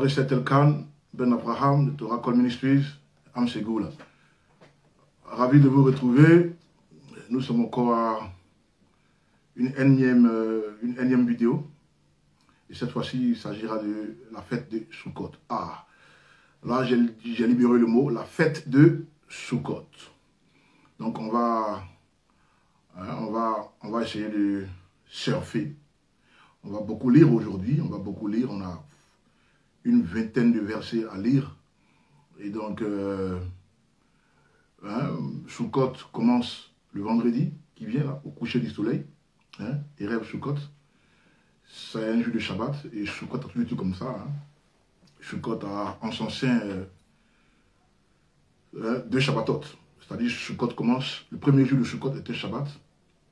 Recet Elkan, Ben Abraham, de Torah Call Ministries, Amsegoula. Ravi de vous retrouver. Nous sommes encore à une énième vidéo. Et cette fois-ci, il s'agira de la fête de Sukkot. Ah, là j'ai libéré le mot, la fête de Sukkot. Donc on va essayer de surfer. On va beaucoup lire aujourd'hui, on a une vingtaine de versets à lire. Et donc, Sukkot commence le vendredi qui vient, là, au coucher du soleil. Et rêve Sukkot. C'est un jour de Shabbat. Et Sukkot a tout du tout comme ça. Sukkot a en son sein deux Shabbatot. C'est-à-dire Sukkot commence, le premier jour de Sukkot est un Shabbat.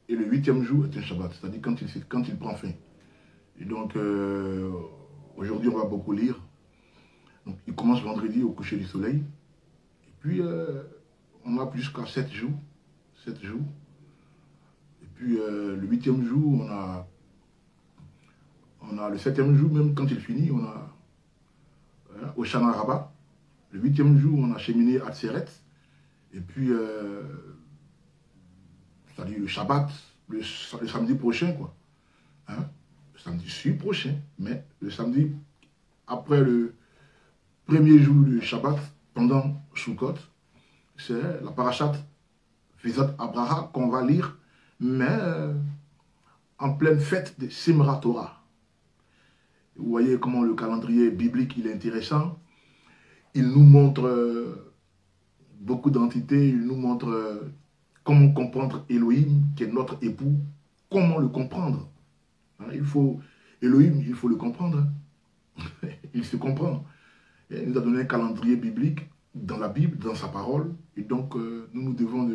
Et le 8e jour est un Shabbat. C'est-à-dire quand il prend fin. Et donc, aujourd'hui, on va beaucoup lire. Donc, il commence vendredi au coucher du soleil. Et puis, on a jusqu'à 7 jours. 7 jours. Et puis, le 8e jour, on a le 7e jour, même quand il finit, on a Oshana Rabbah. Le 8e jour, on a cheminé à Tseret. Et puis, c'est-à-dire le Shabbat, le samedi prochain, quoi. Le samedi suivant prochain, mais le samedi après le premier jour du Shabbat, pendant Sukkot, c'est la parashat Vizat Abraha qu'on va lire, mais en pleine fête de Simrat Torah. Vous voyez comment le calendrier biblique il est intéressant. Il nous montre beaucoup d'entités, il nous montre comment comprendre Elohim, qui est notre époux, comment le comprendre. Elohim, il faut le comprendre. Il se comprend. Il nous a donné un calendrier biblique dans la Bible, dans sa parole. Et donc, nous devons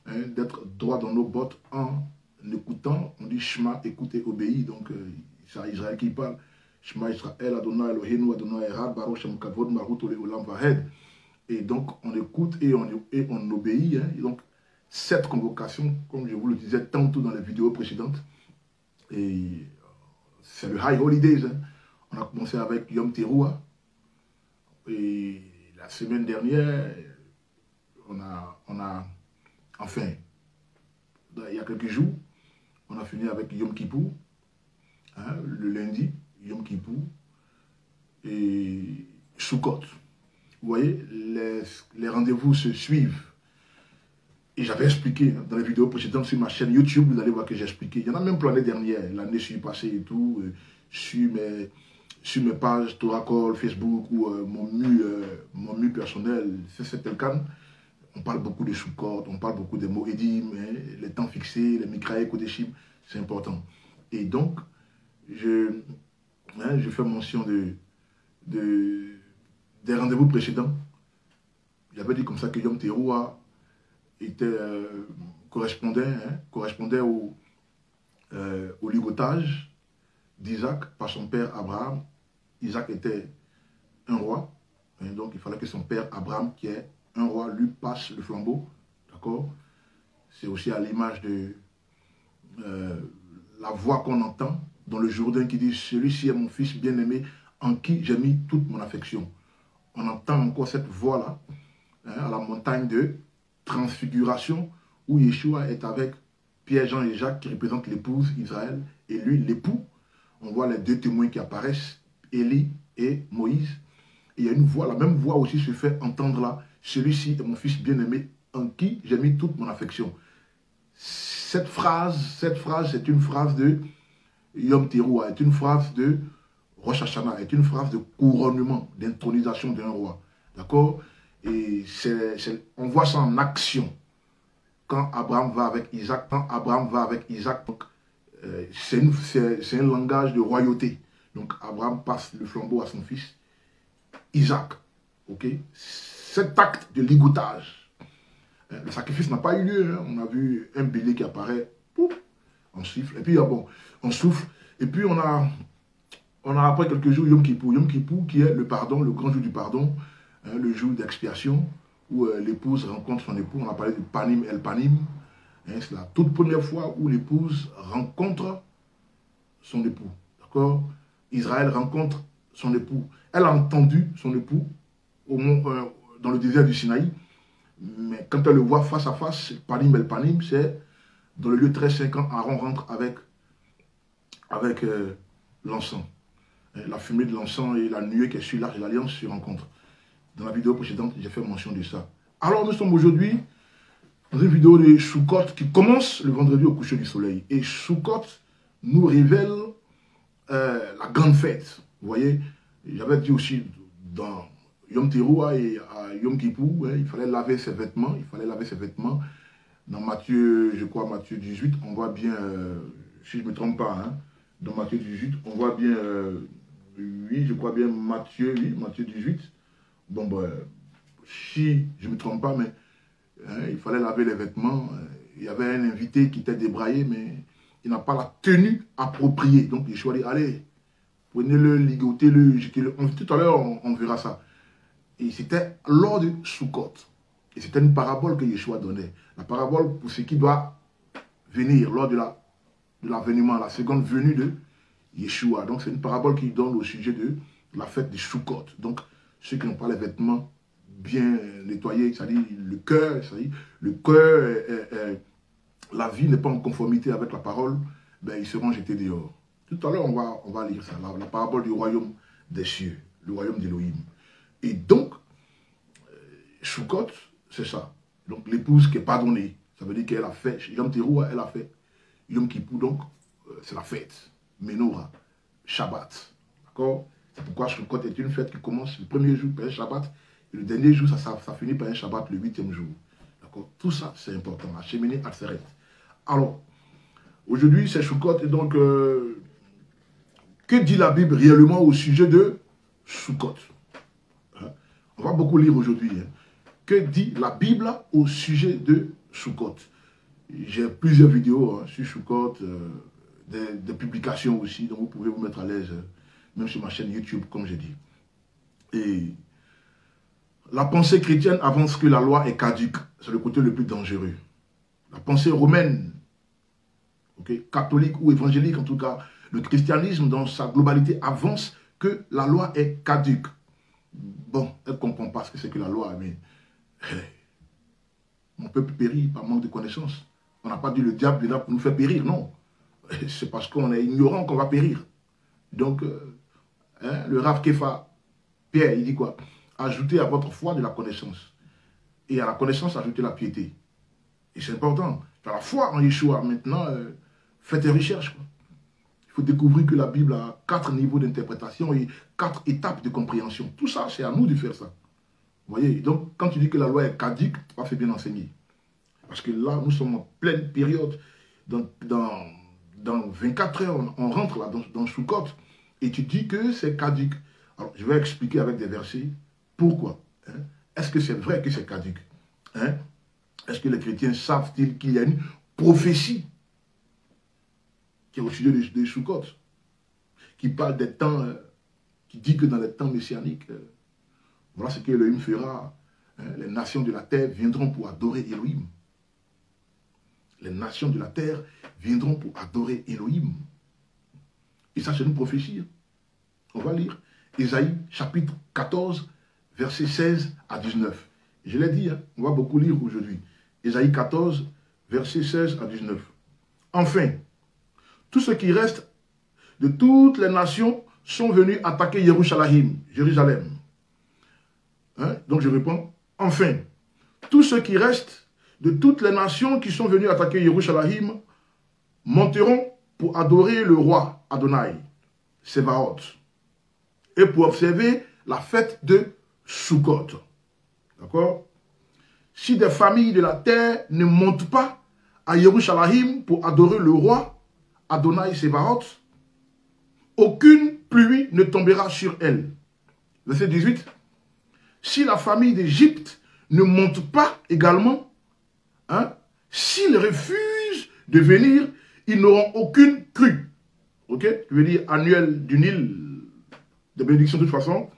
d'être droits dans nos bottes en écoutant. On dit Shema, écoute et obéis. Donc, c'est Israël qui parle. Shema Israël, Adonai Eloheinu, Adonai Erad, Baruch Shem Kavod, Marut Ole Olam Vahed. Et donc, on écoute et on obéit. Et donc, cette convocation, comme je vous le disais tantôt dans les vidéos précédentes, et c'est le High Holidays. On a commencé avec Yom Teruah. Et la semaine dernière, enfin, il y a quelques jours, on a fini avec Yom Kippur. Le lundi, Yom Kippur. Et Sukkot. Vous voyez, les rendez-vous se suivent. Et j'avais expliqué dans les vidéos précédentes sur ma chaîne YouTube, vous allez voir que j'ai expliqué. Il y en a même pour l'année dernière, l'année passée et tout, sur mes pages Torah Call, Facebook ou mon mu personnel, c'est Elkan. On parle beaucoup de Sukkot, on parle beaucoup des Moedim, les temps fixés, les Mikraï, Kodeshim, c'est important. Et donc, je fais mention des rendez-vous précédents. J'avais dit comme ça que Yom Teruah correspondait au ligotage d'Isaac par son père Abraham. Isaac était un roi, donc il fallait que son père Abraham, qui est un roi, lui passe le flambeau. D'accord? C'est aussi à l'image de la voix qu'on entend dans le Jourdain qui dit « Celui-ci est mon fils bien-aimé en qui j'ai mis toute mon affection ». On entend encore cette voix-là à la montagne de Transfiguration, où Yeshua est avec Pierre, Jean et Jacques qui représentent l'épouse Israël et lui l'époux. On voit les deux témoins qui apparaissent, Élie et Moïse. Et il y a une voix, la même voix aussi se fait entendre là. Celui-ci est mon fils bien-aimé en qui j'ai mis toute mon affection. Cette phrase, c'est une phrase de Yom Teruah, est une phrase de Rosh Hashanah, est une phrase de couronnement, d'intronisation d'un roi. D'accord? Et on voit ça en action. Quand Abraham va avec Isaac, c'est un langage de royauté. Donc Abraham passe le flambeau à son fils Isaac. Ok? Cet acte de ligotage. Le sacrifice n'a pas eu lieu. On a vu un bélier qui apparaît. Pouf, on siffle. Et puis on souffle. Et puis on a après quelques jours Yom Kippur. Yom Kippur qui est le pardon, le grand jour du pardon. Le jour d'expiation où l'épouse rencontre son époux. On a parlé de Panim El Panim. C'est la toute première fois où l'épouse rencontre son époux. D'accord? Israël rencontre son époux. Elle a entendu son époux dans le désert du Sinaï. Mais quand elle le voit face à face, panim el panim, c'est dans le lieu très saint quand Aaron rentre avec l'encens. La fumée de l'encens et la nuée qui est sur l'arche de l'alliance se rencontrent. Dans la vidéo précédente, j'ai fait mention de ça. Alors nous sommes aujourd'hui dans une vidéo de Sukkot qui commence le vendredi au coucher du soleil. Et Sukkot nous révèle la grande fête. Vous voyez, j'avais dit aussi dans Yom Teruah et à Yom Kippur, il fallait laver ses vêtements. Il fallait laver ses vêtements. Dans Matthieu, je crois, Matthieu 18, on voit bien, si je ne me trompe pas, hein, dans Matthieu 18, on voit bien, oui, je crois bien Matthieu 18. Bon, ben, si je ne me trompe pas, mais il fallait laver les vêtements. Il y avait un invité qui était débraillé, mais il n'a pas la tenue appropriée. Donc, Yeshua dit, allez, prenez-le, ligotez-le, jetez-le. Tout à l'heure, on verra ça. Et c'était lors de Sukkot. Et c'était une parabole que Yeshua donnait. La parabole pour ce qui doit venir lors de l'avènement, la seconde venue de Yeshua. Donc, c'est une parabole qui donne au sujet de la fête de Sukkot. Donc, ceux qui n'ont pas les vêtements bien nettoyés, c'est-à-dire le cœur, la vie n'est pas en conformité avec la parole, ben, ils seront jetés dehors. Tout à l'heure, on va lire ça, la parabole du royaume des cieux, le royaume d'Élohim. Et donc, Sukkot, c'est ça. Donc, l'épouse qui est pardonnée, ça veut dire qu'elle a fait, Yom Teruah, elle a fait Yom Kippur, donc, c'est la fête. Menorah, Shabbat. D'accord? C'est pourquoi Sukkot est une fête qui commence le premier jour par un Shabbat, et le dernier jour, ça finit par un Shabbat le 8e jour. D'accord? Tout ça, c'est important. La cheminée Atzeret. Alors, aujourd'hui, c'est Sukkot, et donc, que dit la Bible réellement au sujet de Sukkot? On va beaucoup lire aujourd'hui. Hein. Que dit la Bible au sujet de Sukkot? J'ai plusieurs vidéos sur Sukkot, des publications aussi, donc vous pouvez vous mettre à l'aise, même sur ma chaîne YouTube, comme j'ai dit. Et la pensée chrétienne avance que la loi est caduque. C'est le côté le plus dangereux. La pensée romaine, okay, catholique ou évangélique, en tout cas, le christianisme dans sa globalité avance que la loi est caduque. Bon, elle ne comprend pas ce que c'est que la loi, mais mon peuple périt par manque de connaissances. On n'a pas dit le diable est là pour nous faire périr, non. C'est parce qu'on est ignorant qu'on va périr. Donc, le Rav Kefa, Pierre, il dit quoi? Ajoutez à votre foi de la connaissance. Et à la connaissance, ajoutez la piété. Et c'est important. Tu as la foi en Yeshua. Maintenant, faites tes recherches. Quoi. Il faut découvrir que la Bible a 4 niveaux d'interprétation et 4 étapes de compréhension. Tout ça, c'est à nous de faire ça. Vous voyez? Donc, quand tu dis que la loi est caduque, tu n'as pas fait bien enseigner. Parce que là, nous sommes en pleine période. Dans 24 heures, on rentre là dans Sukkot. Et tu dis que c'est caduque. Alors, je vais expliquer avec des versets pourquoi. Hein? Est-ce que c'est vrai que c'est caduque? Hein? Est-ce que les chrétiens savent-ils qu'il y a une prophétie qui est au sujet de Sukkot, qui parle des temps, qui dit que dans les temps messianiques, voilà ce qu'Elohim fera. Hein? Les nations de la terre viendront pour adorer Elohim. Les nations de la terre viendront pour adorer Elohim. Et ça, c'est une prophétie. On va lire Ésaïe, chapitre 14, versets 16 à 19. Je l'ai dit, hein, on va beaucoup lire aujourd'hui. Ésaïe 14, versets 16 à 19. Enfin, tous ceux qui restent de toutes les nations sont venus attaquer Jérusalem. Hein? Donc je réponds, enfin, tous ceux qui restent de toutes les nations qui sont venus attaquer Jérusalem monteront pour adorer le roi Adonai, Sébaoth, et pour observer la fête de Sukkot. D'accord? Si des familles de la terre ne montent pas à Jérusalem pour adorer le roi Adonai Sébaoth, aucune pluie ne tombera sur elles. Verset 18. Si la famille d'Égypte ne monte pas également, hein, s'ils refusent de venir, ils n'auront aucune crue. Ok? Je veux dire annuel du Nil, de bénédiction de toute façon.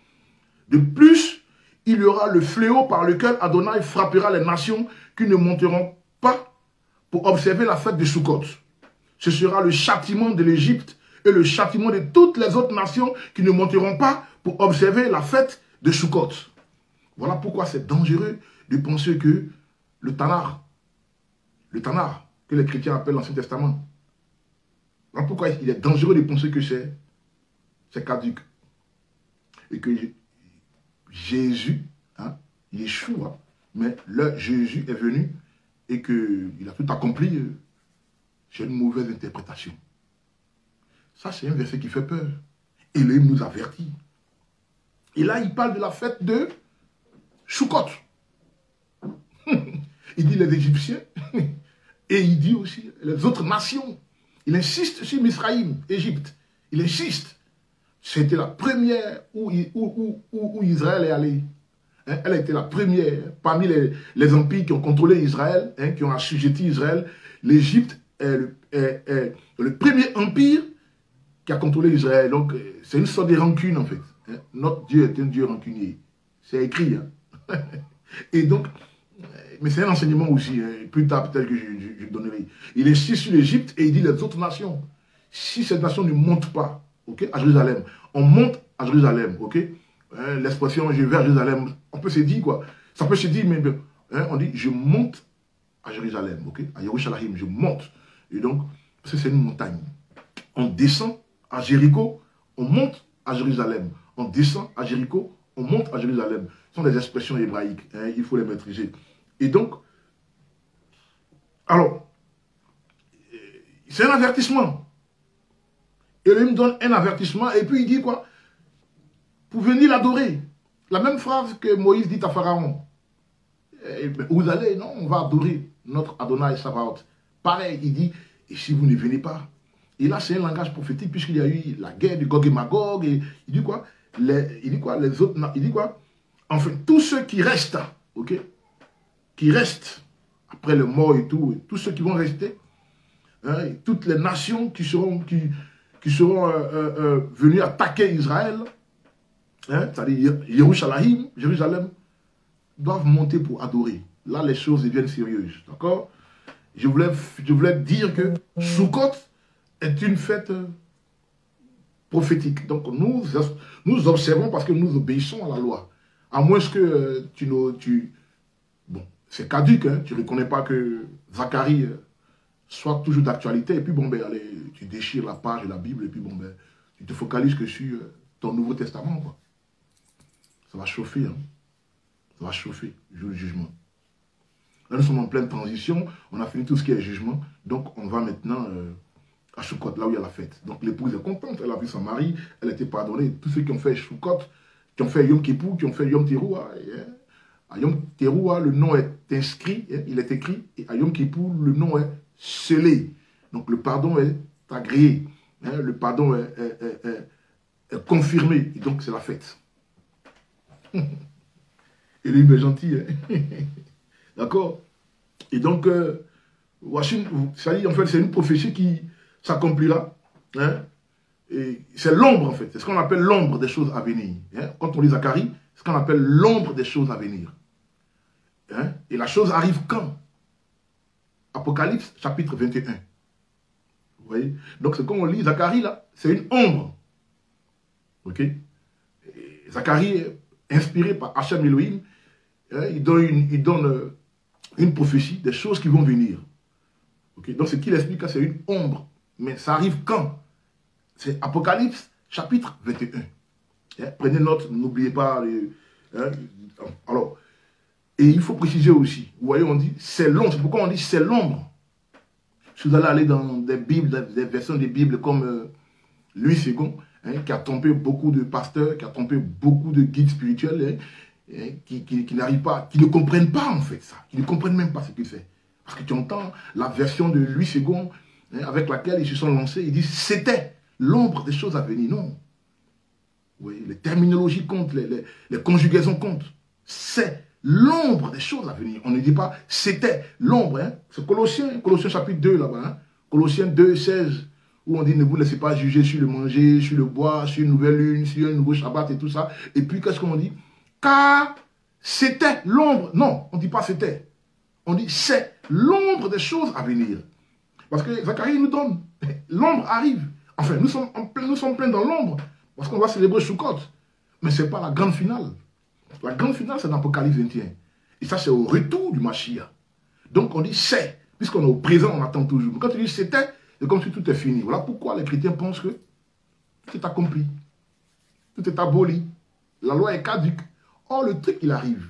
De plus, il y aura le fléau par lequel Adonai frappera les nations qui ne monteront pas pour observer la fête de Sukkot. Ce sera le châtiment de l'Égypte et le châtiment de toutes les autres nations qui ne monteront pas pour observer la fête de Sukkot. Voilà pourquoi c'est dangereux de penser que le Tanakh, que les chrétiens appellent l'Ancien Testament, voilà pourquoi il est dangereux de penser que c'est caduc. Et que Jésus, Yeshua, mais le Jésus est venu et qu'il a tout accompli. C'est une mauvaise interprétation. Ça, c'est un verset qui fait peur. Et là, il nous avertit. Et là, il parle de la fête de Sukkot. Il dit les Égyptiens. Et il dit aussi les autres nations. Il insiste sur Misraïm, Égypte. Il insiste. C'était la première où Israël est allé. Elle a été la première parmi les empires qui ont contrôlé Israël, qui ont assujetti Israël. L'Égypte est le premier empire qui a contrôlé Israël. Donc, c'est une sorte de rancune, en fait. Notre Dieu est un Dieu rancunier. C'est écrit. Et donc, mais c'est un enseignement aussi. Plus tard, peut-être que je donnerai. Il insiste sur l'Égypte et il dit les autres nations. Si cette nation ne monte pas, à Jérusalem, on monte à Jérusalem, l'expression je vais à Jérusalem, on peut se dire quoi? Ça peut se dire, mais on dit je monte à Jérusalem, à Yerushalayim, je monte. Et donc, parce que c'est une montagne. On descend à Jéricho, on monte à Jérusalem. On descend à Jéricho, on monte à Jérusalem. Ce sont des expressions hébraïques, il faut les maîtriser. Et donc, alors, c'est un avertissement. Et lui me donne un avertissement et puis il dit quoi? Pour venir l'adorer. La même phrase que Moïse dit à Pharaon. Vous allez, non, on va adorer notre Adonai Sabaoth. Pareil, il dit, et si vous ne venez pas? Et là, c'est un langage prophétique puisqu'il y a eu la guerre de Gog et Magog. Et il dit quoi? Il dit quoi? Les autres, il dit quoi? Enfin, tous ceux qui restent, qui restent après le mort et tout, tous ceux qui vont rester, toutes les nations qui seront venus attaquer Israël, c'est-à-dire Jérusalem, doivent monter pour adorer. Là, les choses deviennent sérieuses. D'accord? Je voulais dire que Sukkot est une fête prophétique. Donc, nous observons parce que nous obéissons à la loi. À moins que bon, c'est caduc, tu ne reconnais pas que Zacharie soit toujours d'actualité. Et puis, bon, ben, allez, tu déchires la page de la Bible et puis, bon, ben, tu te focalises que sur ton Nouveau Testament, quoi. Ça va chauffer, Ça va chauffer, jour du jugement. Là, nous sommes en pleine transition. On a fini tout ce qui est jugement. Donc, on va maintenant à Sukkot, là où il y a la fête. Donc, l'épouse est contente. Elle a vu son mari. Elle a été pardonnée. Tous ceux qui ont fait Sukkot, qui ont fait Yom Kippur, qui ont fait Yom Teruah. À Yom Teruah, le nom est inscrit. Il est écrit. Et à Yom Kippur, le nom est scellé. Donc, le pardon est agréé. Le pardon est confirmé. Et donc, c'est la fête. Et lui, il est gentil. D'accord? Et donc, ça en fait, c'est une prophétie qui s'accomplira. Et c'est l'ombre, en fait. C'est ce qu'on appelle l'ombre des choses à venir. Quand on lit Zacharie, c'est ce qu'on appelle l'ombre des choses à venir. Et la chose arrive quand? Apocalypse, chapitre 21. Vous voyez? Donc, c'est comme on lit Zacharie, là, c'est une ombre. Ok? Et Zacharie est inspiré par Hachem Elohim. Il donne une prophétie des choses qui vont venir. Okay? Donc, ce qu'il explique, c'est une ombre. Mais ça arrive quand? C'est Apocalypse, chapitre 21. Prenez note, n'oubliez pas. Alors, et il faut préciser aussi. Vous voyez, on dit c'est l'ombre. C'est pourquoi on dit c'est l'ombre. Si vous allez aller dans des Bibles, des versions des Bibles comme Louis II, qui a trompé beaucoup de pasteurs, qui a trompé beaucoup de guides spirituels, qui n'arrivent pas, qui ne comprennent pas en fait ça, qui ne comprennent même pas ce qu'il fait. Parce que tu entends la version de Louis II, avec laquelle ils se sont lancés, ils disent c'était l'ombre des choses à venir. Non. Vous voyez, les terminologies comptent, les conjugaisons comptent. C'est l'ombre des choses à venir. On ne dit pas c'était l'ombre. C'est Colossiens chapitre 2 là-bas. Colossiens 2, 16. Où on dit ne vous laissez pas juger sur le manger, sur le boire, sur une nouvelle lune, sur un nouveau Shabbat et tout ça. Et puis qu'est-ce qu'on dit? Car c'était l'ombre. Non, on ne dit pas c'était. On dit c'est l'ombre des choses à venir. Parce que Zacharie nous donne. L'ombre arrive. Enfin, nous sommes pleins dans l'ombre, parce qu'on va célébrer Sukkot. Mais ce n'est pas la grande finale. La grande finale, c'est dans l'Apocalypse 21. Et ça, c'est au retour du Mashiach. Donc, on dit c'est. Puisqu'on est au présent, on attend toujours. Mais quand tu dis c'était, c'est comme si tout est fini. Voilà pourquoi les chrétiens pensent que tout est accompli. Tout est aboli. La loi est caduque. Or, le truc, il arrive.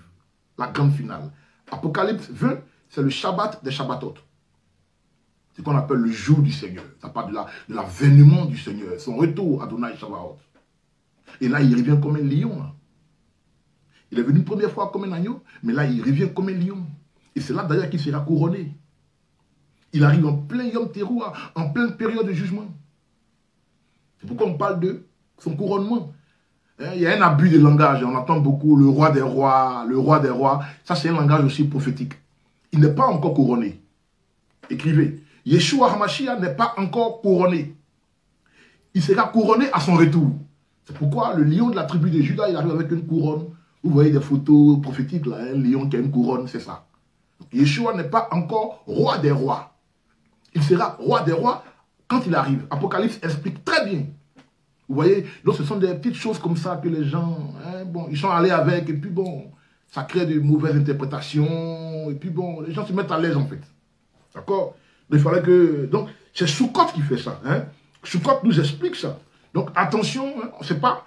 La grande finale. Apocalypse 20, c'est le Shabbat des Shabbatot. C'est ce qu'on appelle le jour du Seigneur. Ça parle de l'avènement du Seigneur. Son retour à Adonai Shabbat. Et là, il revient comme un lion. Là. Il est venu une première fois comme un agneau, mais là, il revient comme un lion. Et c'est là d'ailleurs qu'il sera couronné. Il arrive en plein Yom Teruah, en pleine période de jugement. C'est pourquoi on parle de son couronnement. Il y a un abus de langage, on entend beaucoup le roi des rois, le roi des rois. Ça, c'est un langage aussi prophétique. Il n'est pas encore couronné. Écrivez. Yeshua HaMashiach n'est pas encore couronné. Il sera couronné à son retour. C'est pourquoi le lion de la tribu de Juda, il arrive avec une couronne. Vous voyez des photos prophétiques, là, un lion qui a une couronne, c'est ça. Donc, Yeshua n'est pas encore roi des rois. Il sera roi des rois quand il arrive. Apocalypse explique très bien. Vous voyez, donc ce sont des petites choses comme ça que les gens, bon, ils sont allés avec, et puis bon, ça crée de mauvaises interprétations, et puis bon, les gens se mettent à l'aise en fait. D'accord? Il fallait que... Donc, c'est Sukkot qui fait ça. Hein? Sukkot nous explique ça. Donc, attention, hein, c'est pas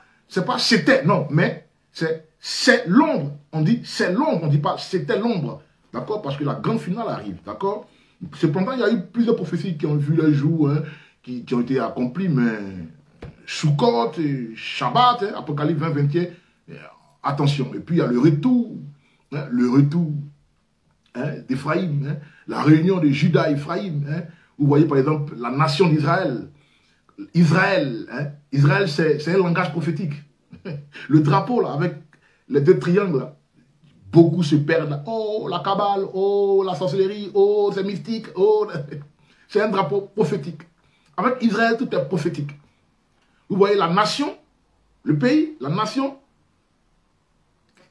c'était, non, mais c'est l'ombre. On dit c'est l'ombre, on ne dit pas c'était l'ombre. D'accord? Parce que la grande finale arrive. D'accord? Cependant, il y a eu plusieurs prophéties qui ont vu le jour, hein, qui ont été accomplies, mais Sukkot, Shabbat, hein, Apocalypse 20, 21, attention. Et puis, il y a le retour hein, d'Éphraïm, hein, la réunion de Juda et Éphraïm. Hein. Vous voyez, par exemple, la nation d'Israël. Israël, hein, Israël, c'est un langage prophétique. Le drapeau, là, avec les deux triangles, là, beaucoup se perdent. Oh, la cabale, oh, la sorcellerie, oh, c'est mystique, oh. C'est un drapeau prophétique. Avec Israël, tout est prophétique. Vous voyez la nation, le pays, la nation,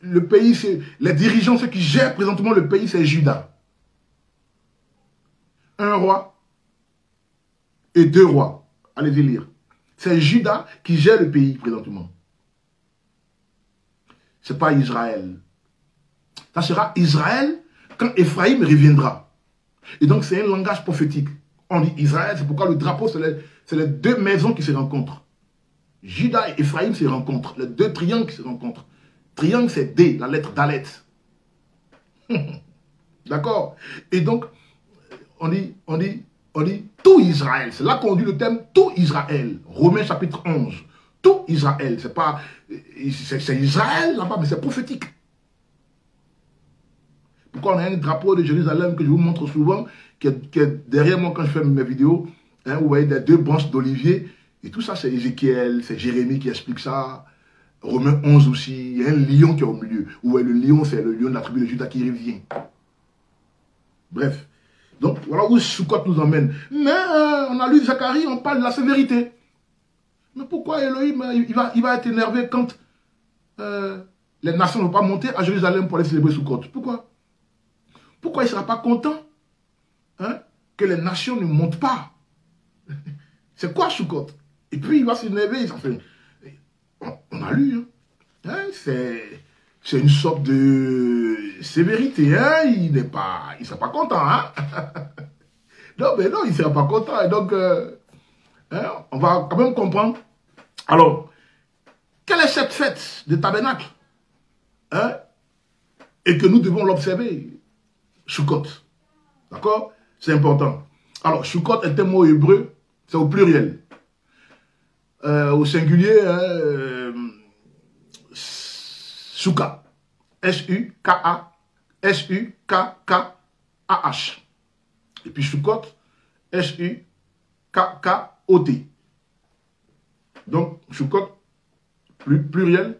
le pays, c'est les dirigeants, ceux qui gèrent présentement le pays, c'est Juda. Un roi et deux rois. Allez-y lire. C'est Juda qui gère le pays présentement. Ce n'est pas Israël. Ça sera Israël quand Éphraïm reviendra. Et donc c'est un langage prophétique. On dit Israël, c'est pourquoi le drapeau, c'est les deux maisons qui se rencontrent. Juda et Éphraïm se rencontrent. Les deux triangles qui se rencontrent. Triangle, c'est D, la lettre Dalet. D'accord? Et donc, on dit tout Israël. C'est là qu'on dit le thème tout Israël. Romains chapitre 11. Tout Israël. C'est pas... C'est Israël là-bas, mais c'est prophétique. Pourquoi on a un drapeau de Jérusalem que je vous montre souvent, qui est derrière moi quand je fais mes vidéos. Hein, vous voyez des deux branches d'olivier. Et tout ça, c'est Ézéchiel, c'est Jérémie qui explique ça. Romains 11 aussi. Il y a un lion qui est au milieu. Vous voyez, le lion, c'est le lion de la tribu de Juda qui revient. Bref. Donc, voilà où Sukkot nous emmène. Mais on a lu Zacharie, on parle de la sévérité. Mais pourquoi Elohim, il va être énervé quand les nations ne vont pas monter à Jérusalem pour aller célébrer Sukkot? Pourquoi? Pourquoi il ne sera pas content, hein, que les nations ne montent pas? C'est quoi Sukkot? Et puis il va s'énerver. On a lu. Hein, c'est une sorte de sévérité. Hein, il ne sera pas content. Hein? Non, mais non, il ne sera pas content. Et donc, hein, on va quand même comprendre. Alors, quelle est cette fête de tabernacle, hein, et que nous devons l'observer? Sukkot. D'accord? C'est important. Alors, Sukkot est un mot hébreu, c'est au pluriel. Au singulier, Sukkah. S-U-K-A. S-U-K-K-A-H. Et puis Sukkot, S-U-K-K-O-T. Donc, Sukkot, pluriel,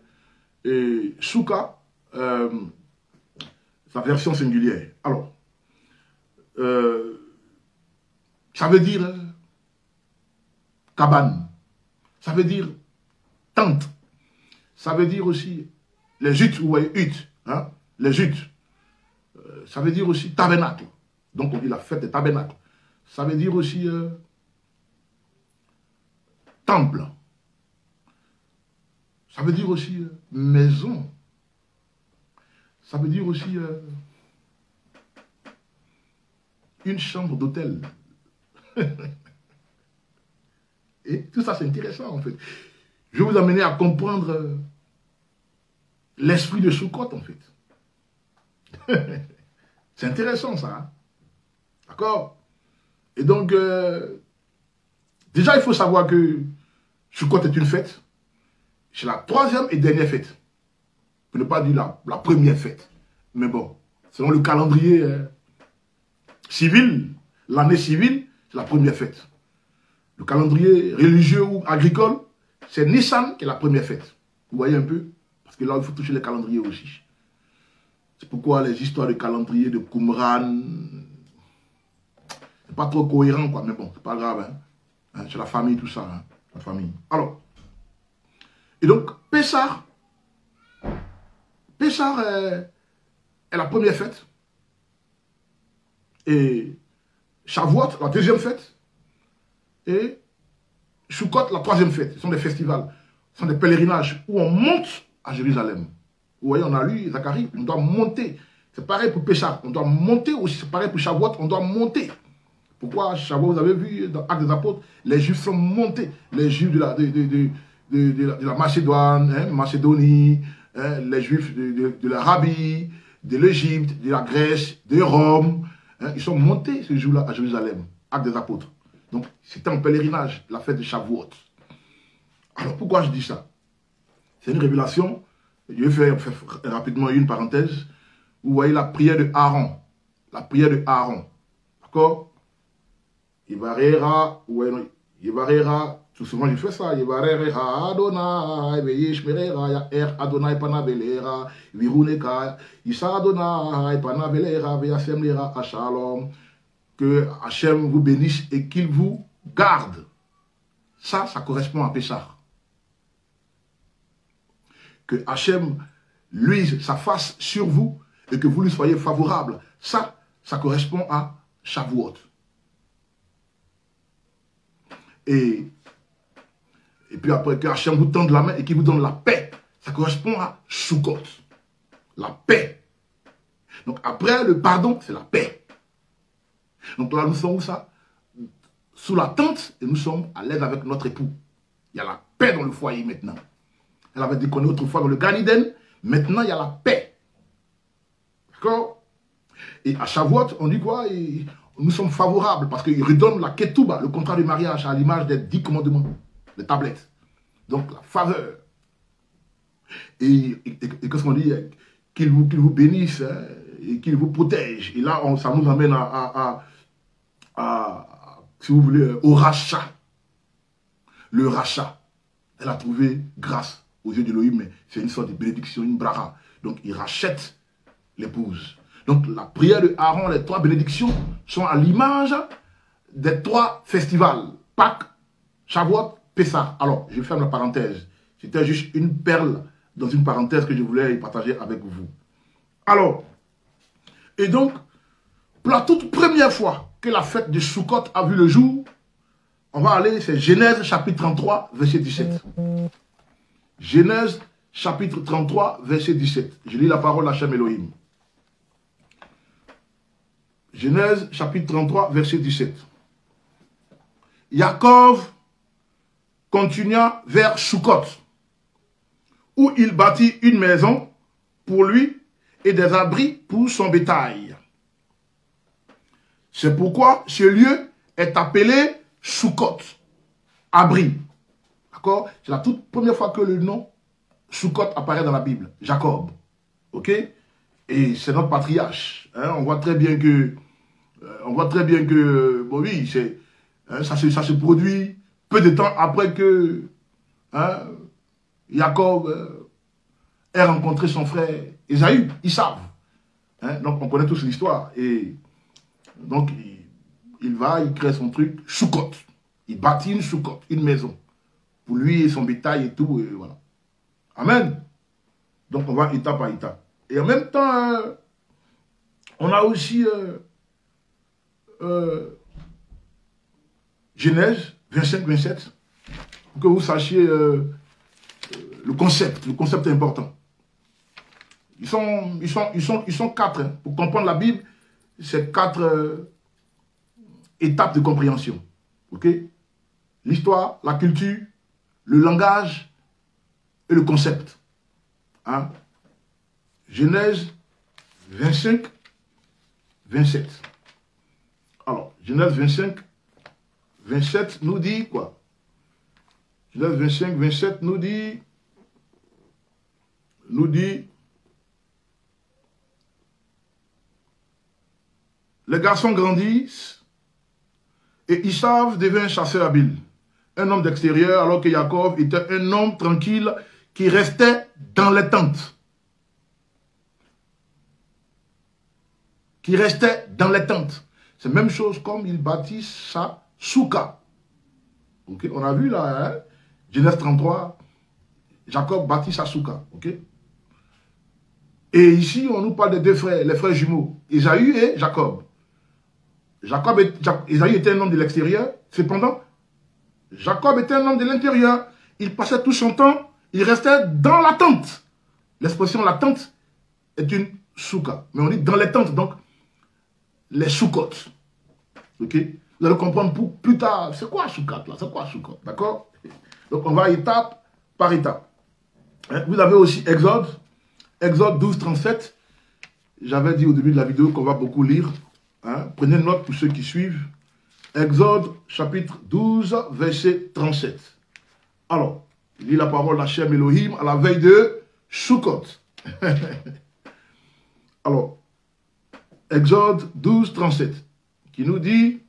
et Sukkah, sa version singulière. Alors, ça veut dire cabane, ça veut dire tente, ça veut dire aussi les huttes, vous voyez, huttes, hein, les huttes, ça veut dire aussi tabernacle. Donc on dit la fête des tabernacles. Ça veut dire aussi temple. Ça veut dire aussi maison. Ça veut dire aussi une chambre d'hôtel. Et tout ça, c'est intéressant, en fait. Je vais vous amener à comprendre l'esprit de Sukkot, en fait. C'est intéressant, ça. Hein? D'accord? Et donc, déjà, il faut savoir que Sukkot est une fête. C'est la troisième et dernière fête. Pour ne pas dire la première fête. Mais bon, selon le calendrier civil, l'année civile, c'est la première fête. Le calendrier religieux ou agricole, c'est Nissan qui est la première fête. Vous voyez un peu? Parce que là, il faut toucher les calendriers aussi. C'est pourquoi les histoires de calendrier de Qumran, c'est pas trop cohérent, quoi. Mais bon, c'est pas grave. Hein? C'est la famille, tout ça. Hein? La famille. Alors, et donc, Pessah est la première fête. Et Shavuot, la deuxième fête. Et Sukkot, la troisième fête. Ce sont des festivals. Ce sont des pèlerinages où on monte à Jérusalem. Vous voyez, on a lu Zacharie, on doit monter. C'est pareil pour Pessah, on doit monter aussi. C'est pareil pour Shavuot, on doit monter. Pourquoi Shavuot, vous avez vu dans Actes des Apôtres, les Juifs sont montés. Les Juifs de la Macédoine, hein, Macédonie, hein, les Juifs de l'Arabie, de l'Égypte, de la Grèce, de Rome. Hein, ils sont montés ce jour-là à Jérusalem. Actes des Apôtres. Donc, c'était un pèlerinage, la fête de Shavuot. Alors, pourquoi je dis ça? C'est une révélation. Je vais faire rapidement une parenthèse. Vous voyez la prière de Aaron. La prière de Aaron. D'accord? Ivarera, tout souvent je fais ça. Ivarera, Adonai, Veyishmerera, Yaer, Adonai, Panabelera, Viruneka, Isa Adonai, Panabelera, Veyasemlera, Ashalom. Que Hachem vous bénisse et qu'il vous garde. Ça correspond à Pessah. Que Hachem luise sa face sur vous et que vous lui soyez favorable. Ça correspond à Shavuot. Et puis après que Hachem vous tende la main et qu'il vous donne la paix, ça correspond à Sukkot. La paix. Donc après le pardon, c'est la paix. Donc là, nous sommes où ça? Sous la tente et nous sommes à l'aise avec notre époux. Il y a la paix dans le foyer maintenant. Elle avait déconné autrefois dans le Gan Eden. Maintenant, il y a la paix. D'accord? Et à Shavuot, on dit quoi? Et nous sommes favorables parce qu'il redonne la ketouba, le contrat de mariage, à l'image des 10 commandements, les tablettes. Donc, la faveur. Et qu'est-ce qu'on dit? Qu'il vous bénisse, hein, et qu'il vous protège. Et là, ça nous amène si vous voulez, au rachat. Le rachat. Elle a trouvé grâce aux yeux d'Élohim, mais c'est une sorte de bénédiction, une bracha. Donc, il rachète l'épouse. Donc, la prière de Aaron, les 3 bénédictions sont à l'image des 3 festivals. Pâques, Shavuot, Pessah. Alors, je ferme la parenthèse. C'était juste une perle dans une parenthèse que je voulais partager avec vous. Alors, et donc, pour la toute première fois que la fête de Sukkot a vu le jour, on va aller, c'est Genèse chapitre 33, verset 17. Genèse chapitre 33, verset 17. Je lis la parole d'Hachem Elohim. Genèse chapitre 33, verset 17. Jacob continua vers Sukkot, où il bâtit une maison pour lui et des abris pour son bétail. C'est pourquoi ce lieu est appelé Sukkot, abri. D'accord? C'est la toute première fois que le nom Sukkot apparaît dans la Bible. Jacob. Ok? Et c'est notre patriarche. Hein? On voit très bien que, bon oui, hein, ça se produit peu de temps après que hein, Jacob ait rencontré son frère Ésaü. Ils savent. Hein? Donc on connaît tous l'histoire. Et donc il va, il crée son truc, Sukkot. Il bâtit une Sukkot, une maison. Pour lui et son bétail et tout. Et voilà. Amen. Donc on va étape par étape. Et en même temps, on a aussi Genèse 25-27. pour que vous sachiez le concept. Le concept est important. Ils sont quatre. Hein. Pour comprendre la Bible, c'est quatre étapes de compréhension. Ok? L'histoire, la culture, le langage et le concept. Hein? Genèse 25, 27. Alors, Genèse 25, 27 nous dit quoi? Genèse 25, 27 nous dit, les garçons grandissent et Isav devint un chasseur habile, un homme d'extérieur, alors que Jacob était un homme tranquille qui restait dans les tentes. Qui restait dans les tentes. C'est la même chose comme il bâtit sa souka. Okay? On a vu là, hein? Genèse 33, Jacob bâtit sa souka. Okay? Et ici, on nous parle des deux frères, les frères jumeaux, Ésaü et Jacob. Ésaü était un homme de l'extérieur, cependant, Jacob était un homme de l'intérieur. Il passait tout son temps, il restait dans la tente. L'expression la tente est une souka. Mais on dit dans les tentes, donc les soukotes. Ok? Vous allez comprendre plus tard, c'est quoi soukat là? C'est quoi soukote? D'accord? Donc on va étape par étape. Vous avez aussi Exode 12, 37. J'avais dit au début de la vidéo qu'on va beaucoup lire. Hein? Prenez note pour ceux qui suivent. Exode chapitre 12, verset 37. Alors, il lit la parole d'Hachem Elohim à la veille de Sukkot. Alors, Exode 12, 37, qui nous dit: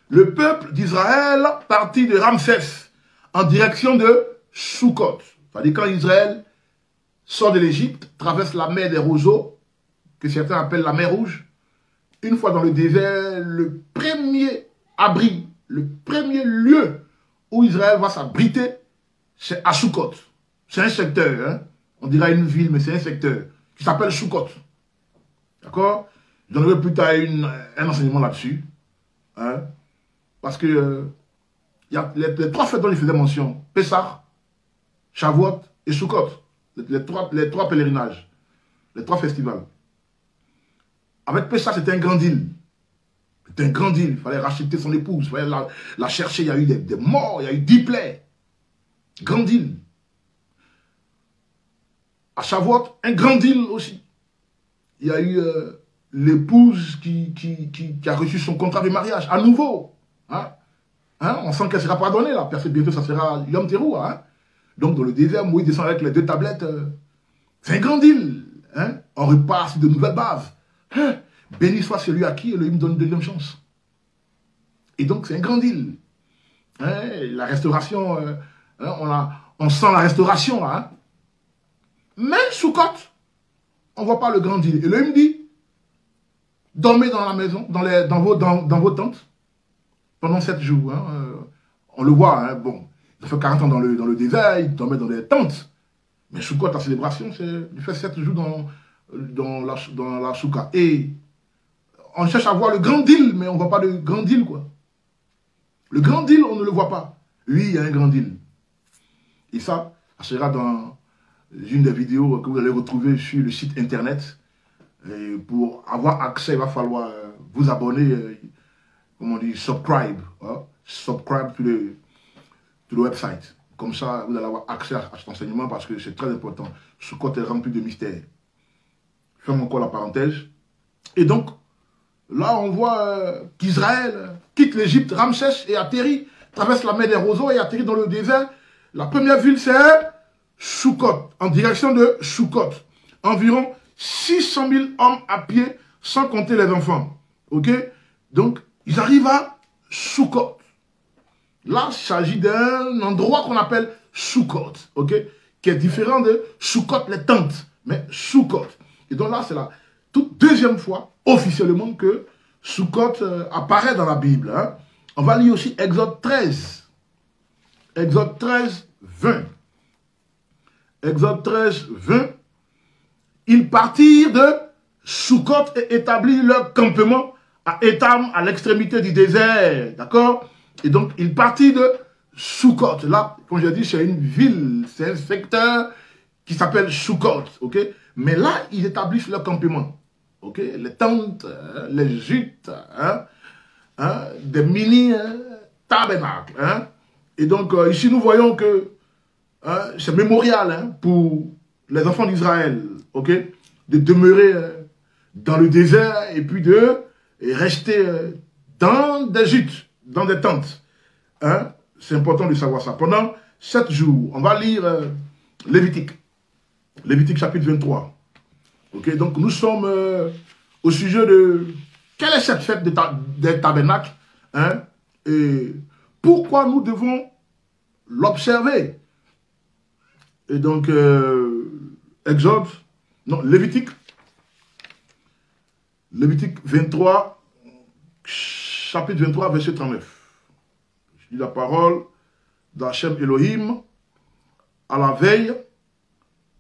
le peuple d'Israël partit de Ramsès en direction de Sukkot. C'est-à-dire quand Israël sort de l'Égypte, traverse la mer des roseaux, que certains appellent la mer Rouge. Une fois dans le désert, le premier abri, le premier lieu où Israël va s'abriter, c'est à Sukkot. C'est un secteur, hein? On dirait une ville, mais c'est un secteur qui s'appelle Sukkot. D'accord? J'en aurai plus tard un enseignement là-dessus. Hein? Parce que y a les trois fêtes dont il faisait mention: Pessah, Shavuot et Sukkot. Les trois pèlerinages, les trois festivals. Avec Pessah, c'était un grand deal. C'était un grand deal. Il fallait racheter son épouse, il fallait la chercher. Il y a eu des morts, il y a eu 10 plaies. Grand deal. À Shavuot, un grand deal aussi. Il y a eu l'épouse qui a reçu son contrat de mariage à nouveau. Hein? Hein? On sent qu'elle sera pardonnée là. Parce que bientôt, ça sera Yom Teruah. Hein? Donc, dans le désert, Moïse descend avec les 2 tablettes. C'est un grand deal. Hein? On repart sur de nouvelles bases. Hein? Béni soit celui à qui Elohim donne une deuxième chance. Et donc, c'est un grand deal. Hein? La restauration, hein? On sent la restauration là. Hein? Mais Sukkot, on ne voit pas le grand deal. Elohim dit: dormez dans la maison, dans vos tentes, pendant 7 jours. Hein? On le voit, hein? Bon, il fait 40 ans dans le désert, il dormait dans des tentes. Mais Sukkot, la célébration, il fait 7 jours dans la Souka. Et on cherche à voir le grand deal, mais on ne voit pas le grand deal, quoi. Le grand deal, on ne le voit pas. Oui, il y a un grand deal. Et ça sera dans une des vidéos que vous allez retrouver sur le site internet. Et pour avoir accès, il va falloir vous abonner, comme on dit, subscribe. Hein? Subscribe to the website. Comme ça, vous allez avoir accès à cet enseignement parce que c'est très important. Sukkot est rempli de mystères. Ferme encore la parenthèse. Et donc, là, on voit qu'Israël quitte l'Égypte, Ramsès, et atterrit, traverse la mer des roseaux et atterrit dans le désert. La première ville, c'est Sukkot, en direction de Sukkot. Environ 600 000 hommes à pied, sans compter les enfants. Ok? Donc, ils arrivent à Sukkot. Là, il s'agit d'un endroit qu'on appelle Sukkot, ok? Qui est différent de Sukkot, les tentes, mais Sukkot. Et donc là, c'est la toute deuxième fois, officiellement, que Sukkot apparaît dans la Bible. Hein? On va lire aussi Exode 13. Exode 13, 20. Exode 13, 20. Ils partirent de Sukkot et établirent leur campement à Étam, à l'extrémité du désert. D'accord? Et donc, ils partirent de Sukkot. Là, comme je dis, c'est une ville, c'est un secteur qui s'appelle Sukkot. Ok? Mais là, ils établissent leur campement. Ok? Les tentes, les gîtes, des mini-tabernacles. Et donc, ici, nous voyons que c'est mémorial pour les enfants d'Israël, ok, de demeurer dans le désert et puis de rester dans des gîtes, dans des tentes. C'est important de savoir ça. Pendant 7 jours, on va lire Lévitique. Lévitique chapitre 23. Ok, donc nous sommes au sujet de quelle est cette fête des tabernacles, et pourquoi nous devons l'observer. Et donc, Exode, non, Lévitique 23, chapitre 23, verset 39. Je lis la parole d'Hachem Elohim à la veille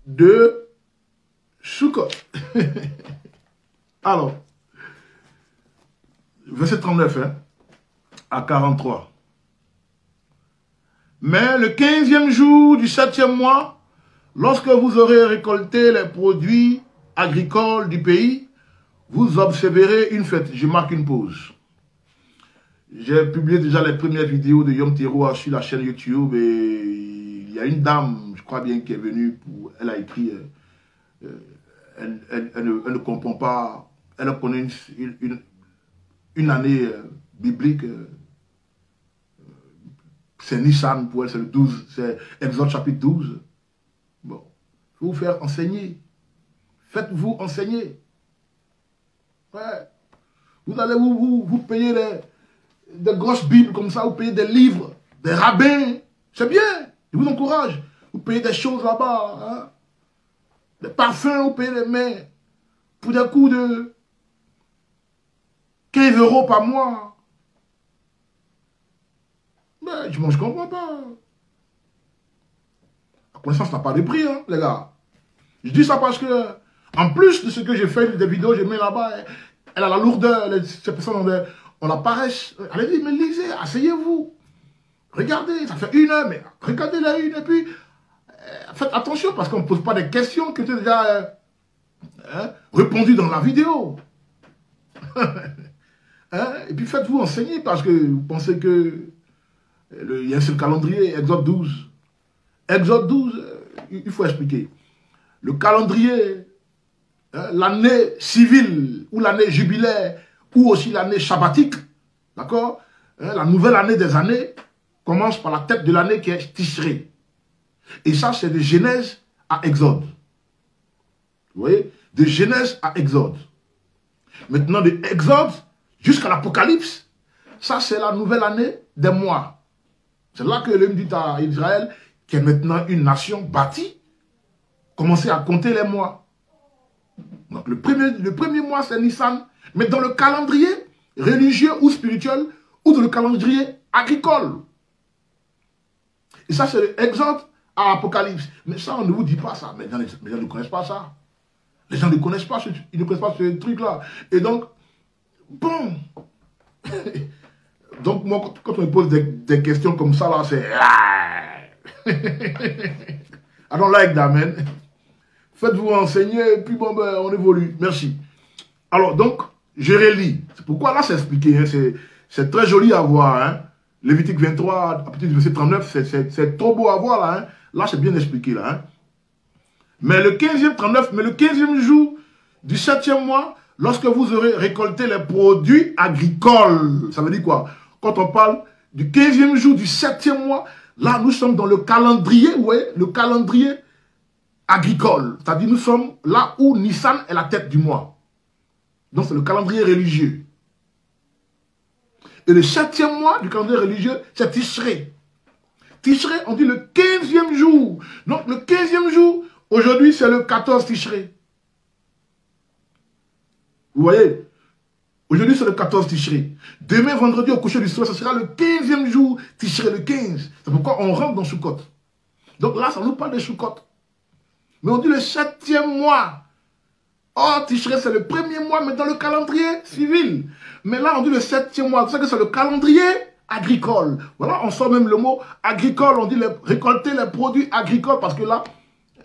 de Sukkot. Alors, verset 39 à 43. Mais le 15e jour du 7e mois, lorsque vous aurez récolté les produits agricoles du pays, vous observerez une fête. Je marque une pause. J'ai publié déjà les premières vidéos de Yom Teruah sur la chaîne YouTube et il y a une dame, je crois bien, qui est venue, elle a écrit, elle ne comprend pas, elle connaît une année biblique. C'est Nissan pour elle, c'est le 12, c'est Exode chapitre 12. Bon, il faut vous faire enseigner. Faites-vous enseigner. Ouais. Vous allez vous payer des grosses Bibles comme ça, vous payez des livres, des rabbins. C'est bien, je vous encourage. Vous payez des choses là-bas. Des parfums, vous payez des mains. Pour des coûts de 15 € par mois. Mais je ne comprends pas. La connaissance n'a pas de prix, les gars. Je dis ça parce que, en plus de ce que j'ai fait, des vidéos, je mets là-bas, elle a la lourdeur, ces personnes, on la paresse. Allez, mais lisez, asseyez-vous. Regardez, ça fait 1 heure, mais regardez la une, et puis, faites attention, parce qu'on ne pose pas des questions que tu as déjà répondu dans la vidéo. Et puis faites-vous enseigner, parce que vous pensez que il y a un seul calendrier, Exode 12. Exode 12, il faut expliquer. Le calendrier, l'année civile, ou l'année jubilaire, ou aussi l'année shabbatique, d'accord, la nouvelle année des années, commence par la tête de l'année qui est Tishré. Et ça, c'est de Genèse à Exode. Vous voyez? De Genèse à Exode. Maintenant, de Exode jusqu'à l'Apocalypse, ça, c'est la nouvelle année des mois. C'est là que l'homme dit à Israël, qui est maintenant une nation bâtie, commencez à compter les mois. Donc le premier mois, c'est Nissan, mais dans le calendrier religieux ou spirituel, ou dans le calendrier agricole. Et ça, c'est Exode à Apocalypse. Mais ça, on ne vous dit pas ça. Mais les gens ne connaissent pas ça. Les gens ne connaissent pas ils ne connaissent pas ce truc-là. Et donc, bon... Donc, moi, quand on me pose des questions comme ça, là, c'est... I don't like that, man. Faites-vous enseigner, et puis bon, ben, on évolue. Merci. Alors, donc, je relis. C'est pourquoi là, c'est expliqué. Hein, c'est très joli à voir. Hein. Lévitique 23, à partir du verset 39, c'est trop beau à voir, là. Hein. Là, c'est bien expliqué, là. Hein. Mais le 15e, 39, mais le 15e jour du 7e mois, lorsque vous aurez récolté les produits agricoles, ça veut dire quoi? Quand on parle du 15e jour du 7e mois, là, nous sommes dans le calendrier, vous voyez, le calendrier agricole. C'est-à-dire, nous sommes là où Nissan est la tête du mois. Donc, c'est le calendrier religieux. Et le 7e mois du calendrier religieux, c'est Tishré. Tishré, on dit le 15e jour. Donc, le 15e jour, aujourd'hui, c'est le 14 Tishré. Vous voyez? Aujourd'hui, c'est le 14 Tishré. Demain, vendredi, au coucher du soleil, ce sera le 15e jour Tishré, le 15. C'est pourquoi on rentre dans Sukkot. Donc là, ça nous parle de Sukkot. Mais on dit le 7e mois. Oh, Tishré, c'est le premier mois, mais dans le calendrier civil. Mais là, on dit le 7e mois. Vous savez que c'est le calendrier agricole. Voilà, on sort même le mot agricole. On dit récolter les produits agricoles parce que là,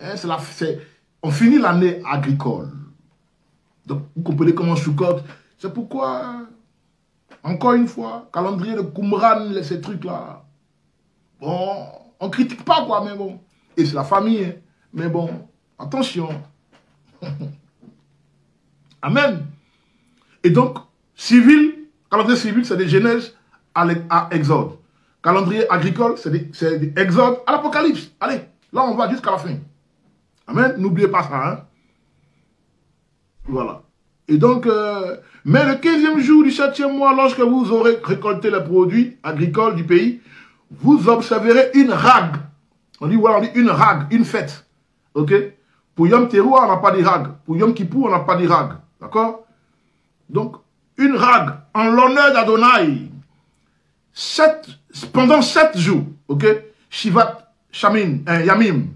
hein, on finit l'année agricole. Donc, vous comprenez comment Choukot. C'est pourquoi, encore une fois, calendrier de Qumran, ces trucs-là. Bon, on ne critique pas, quoi, mais bon. Et c'est la famille, hein. Mais bon, attention. Amen. Et donc, civil, calendrier civil, c'est des Genèse à Exode. Calendrier agricole, c'est des Exode à l'Apocalypse. Allez, là, on va jusqu'à la fin. Amen. N'oubliez pas ça, hein. Voilà. Et donc, mais le 15e jour du 7e mois, lorsque vous aurez récolté les produits agricoles du pays, vous observerez une rag. On dit, voilà, on dit une rag, une fête. Ok? Pour Yom Teruah, on n'a pas de rag. Pour Yom Kippur, on n'a pas de rag. D'accord? Donc, une rag en l'honneur d'Adonai. Pendant 7 jours. Ok? Shivat Yamim.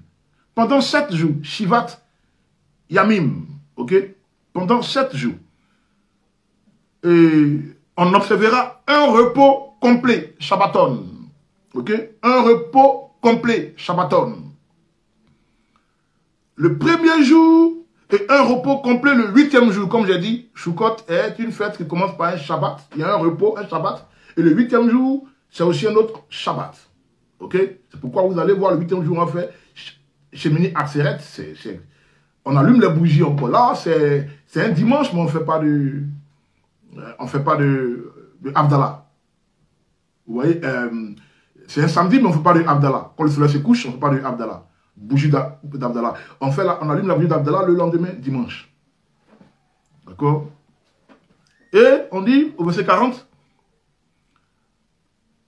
Pendant 7 jours. Shivat Yamim. Ok? Pendant 7 jours. Et on observera un repos complet, Shabbaton. Ok? Un repos complet, Shabbaton. Le premier jour et un repos complet le 8e jour. Comme j'ai dit, Choukot est une fête qui commence par un Shabbat. Il y a un repos, un Shabbat. Et le 8e jour, c'est aussi un autre Shabbat. Ok? C'est pourquoi vous allez voir le 8e jour, en fait, chez Mini Akseret, on allume les bougies encore. Là, c'est un dimanche, mais on ne fait pas de... Abdallah. Vous voyez, c'est un samedi, mais on ne fait pas de Abdallah. Quand le soleil se couche, on ne fait pas de Abdallah. Bougie d'Abdallah. On allume la bougie d'Abdallah le lendemain, dimanche. D'accord? Et on dit, au verset 40,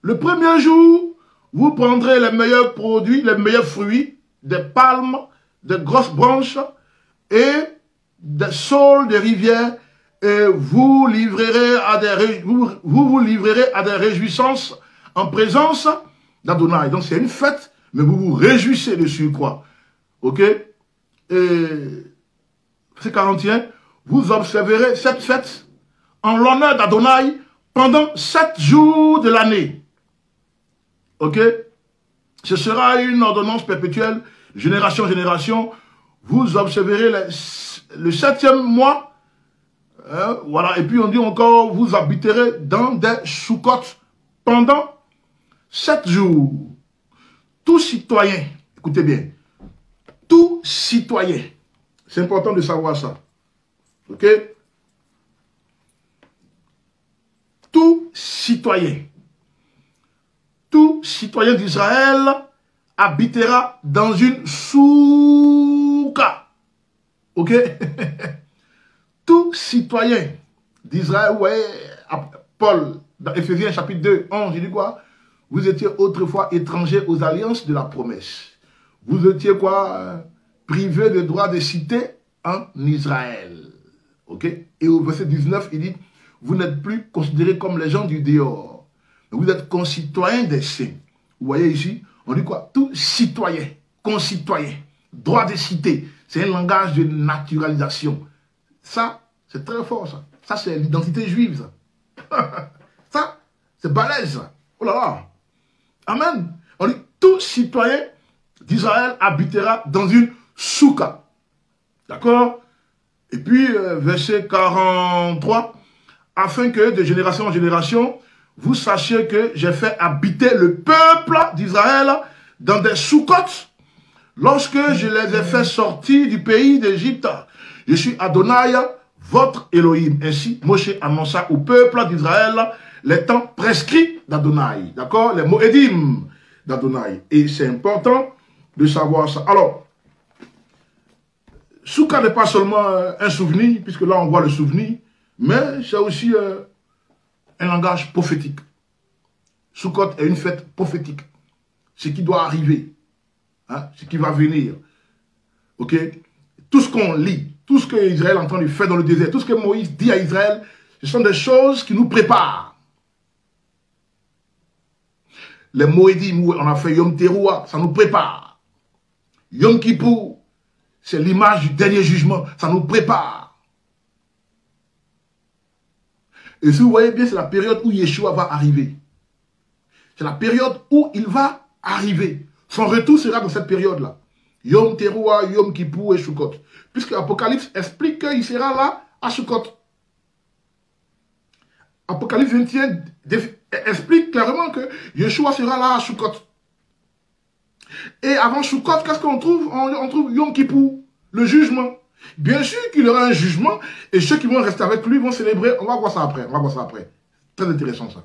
le premier jour, vous prendrez les meilleurs produits, les meilleurs fruits, des palmes, des grosses branches et des saules des rivières, et vous livrerez à des réjouissances en présence d'Adonai. Donc c'est une fête, mais vous vous réjouissez dessus, quoi. Ok? Et c'est 41. Vous observerez cette fête en l'honneur d'Adonai pendant 7 jours de l'année. Ok? Ce sera une ordonnance perpétuelle, génération en génération. Vous observerez le 7e mois. Voilà. Et puis on dit encore, vous habiterez dans des choukottes pendant 7 jours. Tout citoyen, écoutez bien, tout citoyen, c'est important de savoir ça. Ok? Tout citoyen d'Israël habitera dans une souka. Ok? Tout citoyen d'Israël, ouais, Paul, dans Éphésiens chapitre 2, 11, il dit quoi? Vous étiez autrefois étrangers aux alliances de la promesse. Vous étiez quoi? Privés de droit de cité en Israël. Ok? Et au verset 19, il dit, vous n'êtes plus considérés comme les gens du dehors. Vous êtes concitoyens des saints. Vous voyez ici, on dit quoi? Tout citoyen, concitoyen, droit de cité. C'est un langage de naturalisation. Ça, c'est très fort, ça. Ça, c'est l'identité juive, ça. Ça, c'est balèze, ça. Oh là là. Amen. On dit, tout citoyen d'Israël habitera dans une souka. D'accord? Et puis, verset 43, afin que de génération en génération, vous sachiez que j'ai fait habiter le peuple d'Israël dans des soukottes lorsque je les ai fait sortir du pays d'Égypte. Je suis Adonai, votre Elohim. Ainsi, Moshe annonça au peuple d'Israël les temps prescrits d'Adonai. D'accord? Les Moedim d'Adonai. Et c'est important de savoir ça. Alors, Souka n'est pas seulement un souvenir, puisque là on voit le souvenir, mais c'est aussi un langage prophétique. Soukot est une fête prophétique. Ce qui doit arriver, hein, ce qui va venir. Ok? Tout ce qu'on lit, tout ce que Israël est en train de faire dans le désert, tout ce que Moïse dit à Israël, ce sont des choses qui nous préparent. Les Moedim, où on a fait Yom Teruah, ça nous prépare. Yom Kippur, c'est l'image du dernier jugement, ça nous prépare. Et si vous voyez bien, c'est la période où Yeshua va arriver. C'est la période où il va arriver. Son retour sera dans cette période-là. Yom Teruah, Yom Kippur et Sukkot. Puisque Apocalypse explique qu'il sera là à Sukkot. Apocalypse 21 explique clairement que Yeshua sera là à Sukkot. Et avant Sukkot, qu'est-ce qu'on trouve? On trouve Yom Kippur, le jugement. Bien sûr qu'il y aura un jugement et ceux qui vont rester avec lui vont célébrer. On va voir ça après. On va voir ça après. Très intéressant ça.